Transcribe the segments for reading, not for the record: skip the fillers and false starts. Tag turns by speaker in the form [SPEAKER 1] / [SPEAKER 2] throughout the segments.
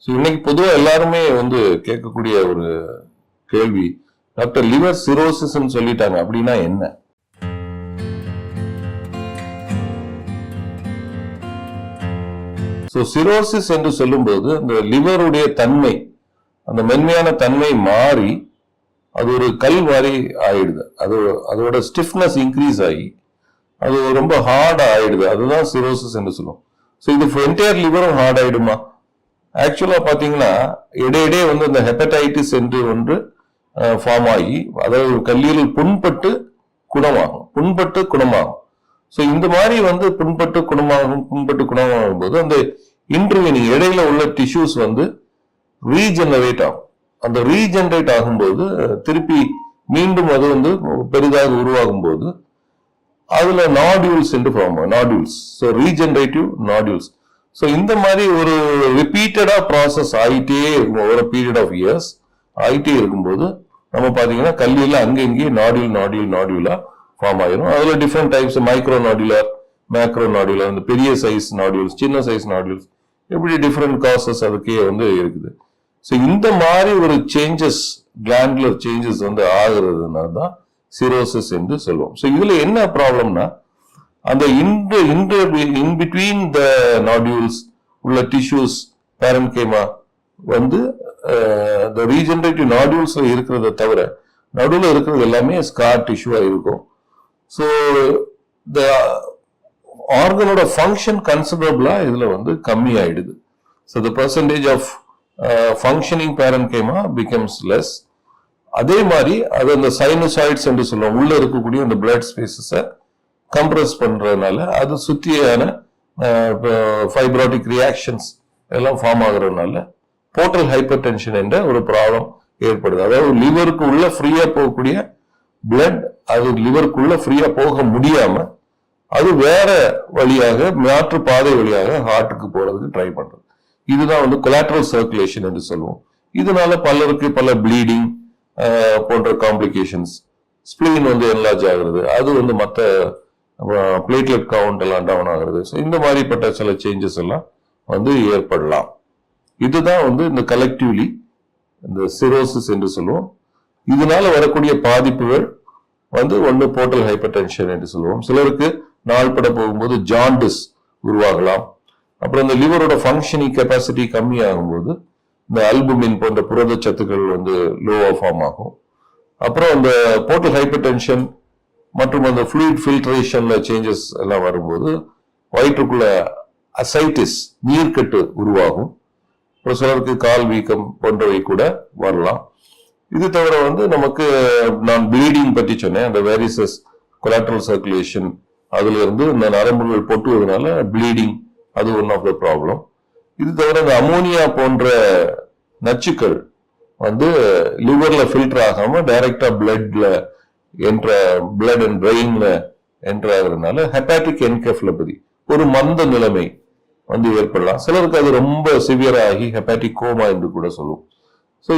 [SPEAKER 1] இன்னைக்கு பொதுவாக எல்லாருமே கேட்கக்கூடிய ஒரு கேள்வி, டாக்டர் லிவர் சிரோசிஸ் சொல்லிட்டாங்க அப்படின்னா என்ன? சிரோசிஸ் என்று சொல்லும்போது அந்த லிவருடைய தன்மை, அந்த மென்மையான தன்மை மாறி அது ஒரு கல் மாதிரி ஆயிடுது. அதோட ஸ்டிஃப்னஸ் இன்க்ரீஸ் ஆகி அது ரொம்ப ஹார்ட் ஆயிடுது. அதுதான் சிரோசிஸ் என்று சொல்லுவோம். இது என்டையர் லிவரும் ஹார்ட் ஆயிடுமா? ஆக்சுவலா பாத்தீங்கன்னா இடையிடையே இந்த ஹெப்படைட்டிஸ் என்று ஒன்று ஃபார்ம் ஆகி, அதாவது கல்லீரல் புண்பட்டு குணமாகும். இந்த மாதிரி புண்பட்டு குணமாகும் போது அந்த இன்டர்வீனிங் இடையில உள்ள டிஷ்யூஸ் ரீஜெனரேட் ஆகும். அந்த ரீஜெனரேட் ஆகும்போது திருப்பி மீண்டும் அது பெரிதாக உருவாகும் போது அதுல நாடியூல்ஸ் என்று ஃபார்ம் ஆகும். Nodules, regenerative nodules. இந்த மாதிரி ஒரு ரிப்பீட்டடா ப்ராசஸ் ஆகிட்டே இருக்கும். ஒரு பீரியட் ஆஃப் இயர்ஸ் ஆகிட்டே இருக்கும்போது நம்ம பாத்தீங்கன்னா கல்லீரல அங்க இங்கேயே நாடியூலா ஃபார்ம் ஆயிரும். அதுல டிஃப்ரெண்ட் டைப்ஸ், மைக்ரோ நாடுலர், மேக்ரோ நாடுலர், அந்த பெரிய சைஸ் நாடியூல்ஸ், சின்ன சைஸ் நாடியூல்ஸ், இப்படி டிஃப்ரெண்ட் காசஸ் அதுக்கே இருக்குது. இந்த மாதிரி ஒரு சேஞ்சஸ், கிளாண்டுலர் சேஞ்சஸ் ஆகுறதுனால தான் சிரோசிஸ் என்று சொல்லுவோம். இதுல என்ன ப்ராப்ளம்னா, அந்த இன் பிட்வீன் த நாடியூல்ஸ் உள்ள tissues parenchyma the regenerative nodules இருக்கிறத தவிர நடுவில் இருக்கிறது எல்லாமே ஸ்கார் டிஷ்யூவா இருக்கும். the ஆர்கனோட ஃபங்க்ஷன் கன்சிடரபிளா இதுல கம்மி ஆயிடுது. the percentage of functioning parenchyma becomes less. அதே மாதிரி அது அந்த சைனசாய்ட்ஸ் என்று சொல்லுவோம், உள்ள இருக்கக்கூடிய அந்த பிளட் ஸ்பேசஸ கம்ப்ரஸ் பண்றதுனால அது சுத்தியான ஃபைப்ராட்டிக் ரியாக்ஷன்ஸ் எல்லாம் ஃபார்ம் ஆகுறதுனால போர்ட்டல் ஹைப்பர் டென்ஷன் என்ற ஒரு ப்ராப்ளம் ஏற்படுது. அதாவது லிவருக்கு உள்ள ஃப்ரீயா போகக்கூடிய பிளட் அது லிவருக்குள்ள ஃப்ரீயா போக முடியாம அது வேற வழியாக, மாற்று பாதை வழியாக ஹார்ட்டுக்கு போறதுக்கு ட்ரை பண்றது. இதுதான் கொலாட்ரல் சர்க்குலேஷன் என்று சொல்லுவோம். இதனால பலருக்கு பல ப்ளீடிங் போன்ற காம்ப்ளிகேஷன்ஸ், ஸ்பிளீன் என்லார்ஜ் ஆகுறது, அது மற்ற பிளேட்லெட் கவுண்ட் எல்லாம் டவுன் ஆகுறது. இந்த மாதிரிப்பட்ட சில சேஞ்சஸ் எல்லாம் ஏற்படலாம். இதுதான் இந்த கலெக்டிவ்லி இந்த சிரோசிஸ் என்று சொல்லுவோம். இதனால வரக்கூடிய பாதிப்புகள் ஒன்று போர்ட்டல் ஹைப்பர் டென்ஷன் என்று சொல்லுவோம். சிலருக்கு நாள்பட போகும்போது ஜாண்டிஸ் உருவாகலாம். அப்புறம் இந்த லிவரோட ஃபங்க்ஷனிங் கெப்பாசிட்டி கம்மி ஆகும்போது இந்த அல்புமின் போன்ற புரத சத்துக்கள் லோவா ஃபார்ம் ஆகும். அப்புறம் இந்த போர்ட்டல் ஹைப்பர் டென்ஷன் மற்றும் அந்த ஃப்ளூயிட் ஃபில்ட்ரேஷன்ல சேஞ்சஸ் எல்லாம் வரும்போது வயிற்றுக்குள்ள அசைட்டிஸ், நீர்க்கட்டு உருவாகும். அப்புறம் சிலருக்கு கால் வீக்கம் போன்றவை கூட வரலாம். இது தவிர நமக்கு நான் ப்ளீடிங் பற்றி சொன்னேன், அந்த வேரிசஸ், கொலாட்ரல் சர்க்குலேஷன், அதுல இருந்து இந்த நரம்புகள் பொட்டுவதனால ப்ளீடிங், அது ஒன் ஆஃப் த ப்ராப்ளம். இது தவிர இந்த அமோனியா போன்ற நச்சுக்கள் லிவர்ல ஃபில்டர் ஆகாம டைரக்டா பிளட் அண்ட் பிரெயின்ல என்டர் ஆகுறதுனால ஹெப்பாட்டிக் என்கெஃபலோபதி, ஒரு மந்த நிலைமை ஏற்படலாம். சிலருக்கு அது ரொம்ப சிவியரா ஆகி ஹெப்பாட்டிக் கோமா என்று கூட சொல்லுவோம்.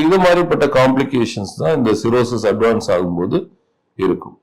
[SPEAKER 1] இது மாதிரிப்பட்ட காம்ப்ளிகேஷன்ஸ் தான் இந்த சிரோசிஸ் அட்வான்ஸ் ஆகும்போது இருக்கும்.